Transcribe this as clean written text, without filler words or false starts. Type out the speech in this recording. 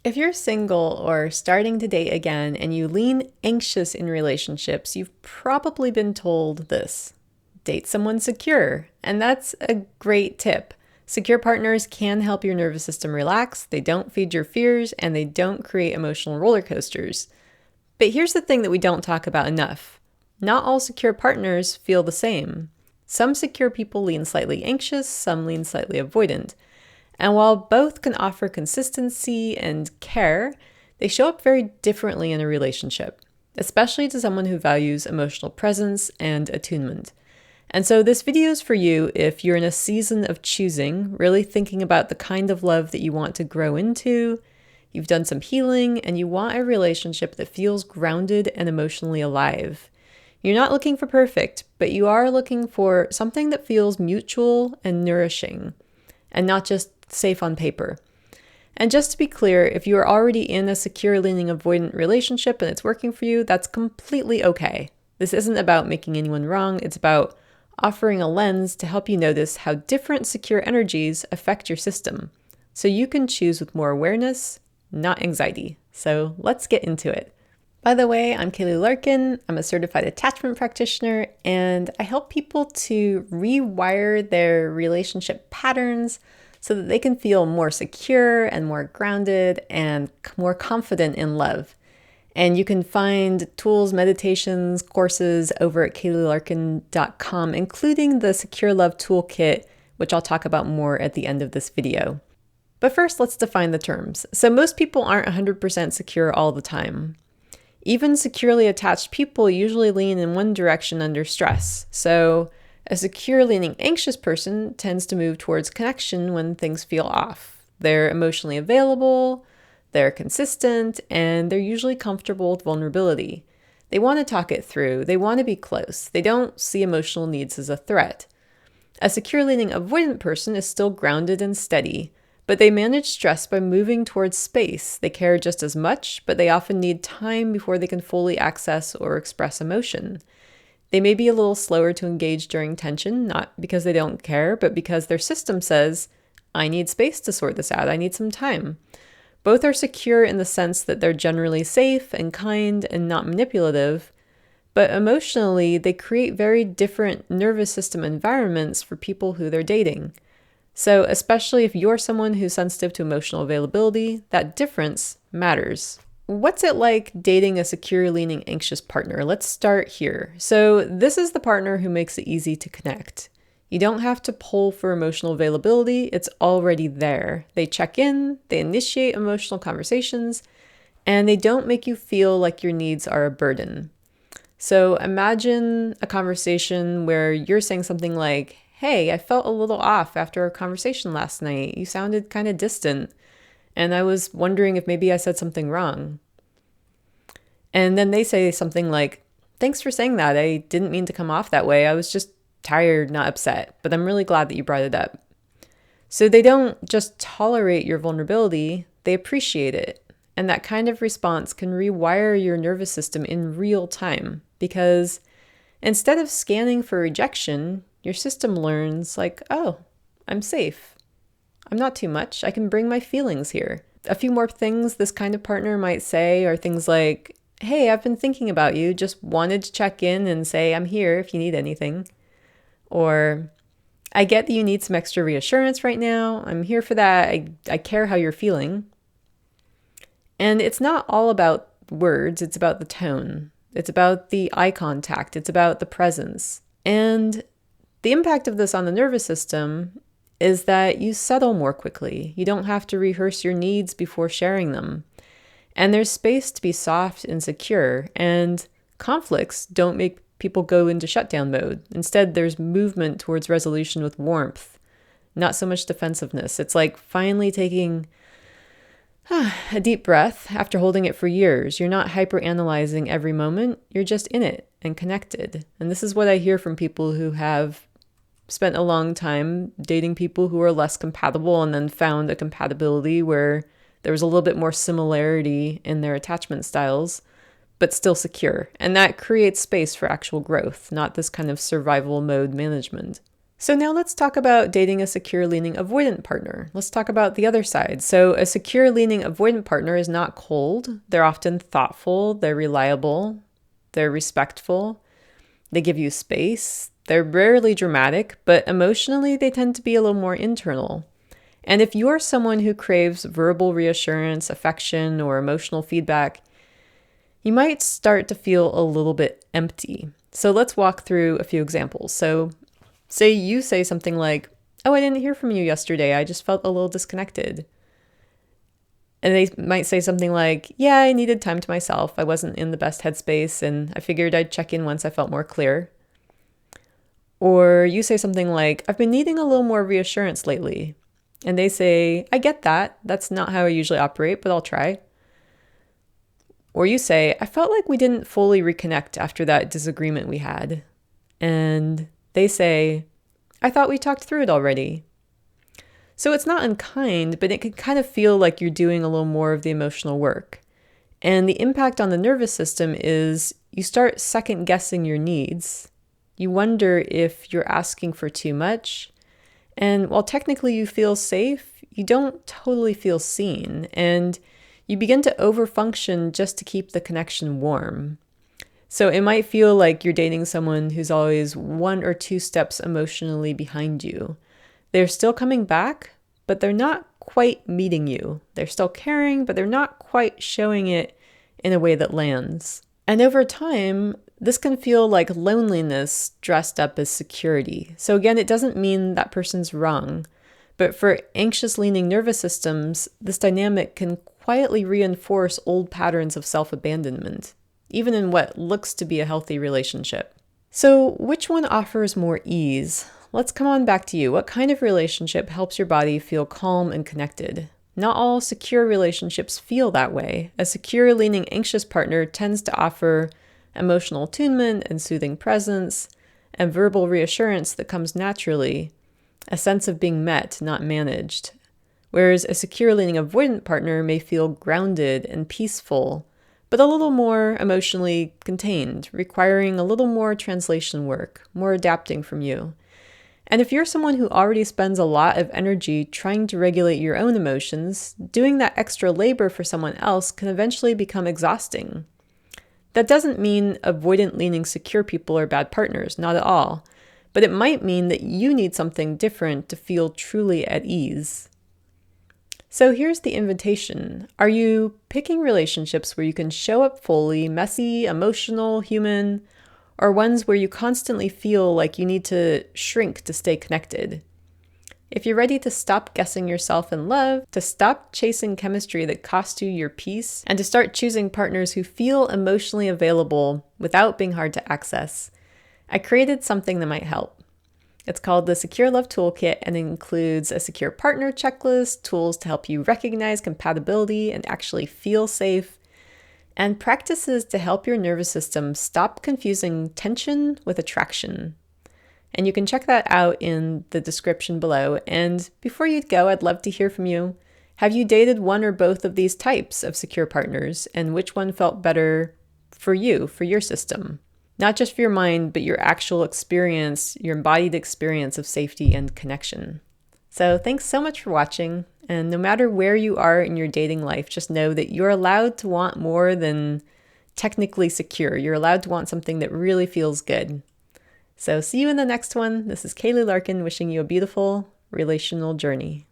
If you're single or starting to date again and you lean anxious in relationships, you've probably been told this: date someone secure. And that's a great tip. Secure partners can help your nervous system relax, they don't feed your fears, and they don't create emotional roller coasters. But here's the thing that we don't talk about enough. Not all secure partners feel the same. Some secure people lean slightly anxious, some lean slightly avoidant. And while both can offer consistency and care, they show up very differently in a relationship, especially to someone who values emotional presence and attunement. And so this video is for you if you're in a season of choosing, really thinking about the kind of love that you want to grow into, you've done some healing, and you want a relationship that feels grounded and emotionally alive. You're not looking for perfect, but you are looking for something that feels mutual and nourishing, and not just safe on paper. And just to be clear, if you are already in a secure leaning avoidant relationship and it's working for you, that's completely okay. This isn't about making anyone wrong, it's about offering a lens to help you notice how different secure energies affect your system, so you can choose with more awareness, not anxiety. So let's get into it. By the way, I'm Kaylilarkin. I'm a certified attachment practitioner, and I help people to rewire their relationship patterns so that they can feel more secure and more grounded and more confident in love. And you can find tools, meditations, courses over at kaylilarkin.com, including the Secure Love Toolkit, which I'll talk about more at the end of this video. But first, let's define the terms. So most people aren't 100% secure all the time. Even securely attached people usually lean in one direction under stress. So a secure leaning anxious person tends to move towards connection when things feel off. They're emotionally available, they're consistent, and they're usually comfortable with vulnerability. They want to talk it through, they want to be close, they don't see emotional needs as a threat. A secure leaning avoidant person is still grounded and steady, but they manage stress by moving towards space. They care just as much, but they often need time before they can fully access or express emotion. They may be a little slower to engage during tension, not because they don't care, but because their system says, I need space to sort this out, I need some time. Both are secure in the sense that they're generally safe and kind and not manipulative, but emotionally, they create very different nervous system environments for people who they're dating. So especially if you're someone who's sensitive to emotional availability, that difference matters. What's it like dating a secure leaning anxious partner? Let's start here. So this is the partner who makes it easy to connect. You don't have to pull for emotional availability, it's already there. They check in, they initiate emotional conversations, and they don't make you feel like your needs are a burden. So imagine a conversation where you're saying something like, hey, I felt a little off after our conversation last night. You sounded kind of distant, and I was wondering if maybe I said something wrong. And then they say something like, thanks for saying that. I didn't mean to come off that way. I was just tired, not upset, but I'm really glad that you brought it up. So they don't just tolerate your vulnerability, they appreciate it. And that kind of response can rewire your nervous system in real time, because instead of scanning for rejection, your system learns like, oh, I'm safe. I'm not too much. I can bring my feelings here. A few more things this kind of partner might say are things like, hey, I've been thinking about you, just wanted to check in and say I'm here if you need anything. Or, I get that you need some extra reassurance right now. I'm here for that. I care how you're feeling. And it's not all about words. It's about the tone. It's about the eye contact. It's about the presence. And the impact of this on the nervous system is that you settle more quickly. You don't have to rehearse your needs before sharing them. And there's space to be soft and secure. And conflicts don't make people go into shutdown mode. Instead, there's movement towards resolution with warmth, not so much defensiveness. It's like finally taking a deep breath after holding it for years. You're not hyper-analyzing every moment. You're just in it and connected. And this is what I hear from people who have spent a long time dating people who are less compatible and then found a compatibility where there was a little bit more similarity in their attachment styles, but still secure. And that creates space for actual growth, not this kind of survival mode management. So now let's talk about dating a secure leaning avoidant partner. Let's talk about the other side. So a secure leaning avoidant partner is not cold. They're often thoughtful, they're reliable, they're respectful, they give you space. They're rarely dramatic, but emotionally they tend to be a little more internal. And if you're someone who craves verbal reassurance, affection, or emotional feedback, you might start to feel a little bit empty. So let's walk through a few examples. So say you say something like, "Oh, I didn't hear from you yesterday. I just felt a little disconnected." And they might say something like, "Yeah, I needed time to myself. I wasn't in the best headspace, and I figured I'd check in once I felt more clear." Or you say something like, "I've been needing a little more reassurance lately." And they say, "I get that. That's not how I usually operate, but I'll try." Or you say, "I felt like we didn't fully reconnect after that disagreement we had." And they say, "I thought we talked through it already." So it's not unkind, but it can kind of feel like you're doing a little more of the emotional work. And the impact on the nervous system is you start second guessing your needs. You wonder if you're asking for too much. And while technically you feel safe, you don't totally feel seen. And you begin to overfunction just to keep the connection warm. So it might feel like you're dating someone who's always 1 or 2 steps emotionally behind you. They're still coming back, but they're not quite meeting you. They're still caring, but they're not quite showing it in a way that lands. And over time, this can feel like loneliness dressed up as security. So again, it doesn't mean that person's wrong, but for anxious leaning nervous systems, this dynamic can quietly reinforce old patterns of self-abandonment, even in what looks to be a healthy relationship. So which one offers more ease? Let's come on back to you. What kind of relationship helps your body feel calm and connected? Not all secure relationships feel that way. A secure leaning anxious partner tends to offer emotional attunement and soothing presence and verbal reassurance that comes naturally, a sense of being met, not managed. Whereas a secure leaning avoidant partner may feel grounded and peaceful, but a little more emotionally contained, requiring a little more translation work, more adapting from you. And if you're someone who already spends a lot of energy trying to regulate your own emotions, doing that extra labor for someone else can eventually become exhausting. That doesn't mean avoidant leaning secure people are bad partners, not at all. But it might mean that you need something different to feel truly at ease. So here's the invitation. Are you picking relationships where you can show up fully, messy, emotional, human, or ones where you constantly feel like you need to shrink to stay connected? If you're ready to stop guessing yourself in love, to stop chasing chemistry that costs you your peace, and to start choosing partners who feel emotionally available without being hard to access, I created something that might help. It's called the Secure Love Toolkit, and it includes a secure partner checklist, tools to help you recognize compatibility and actually feel safe, and practices to help your nervous system stop confusing tension with attraction. And you can check that out in the description below. And before you go, I'd love to hear from you. Have you dated one or both of these types of secure partners, and which one felt better for you, for your system? Not just for your mind, but your actual experience, your embodied experience of safety and connection. So thanks so much for watching. And no matter where you are in your dating life, just know that you're allowed to want more than technically secure. You're allowed to want something that really feels good. So see you in the next one. This is Kaylilarkin wishing you a beautiful relational journey.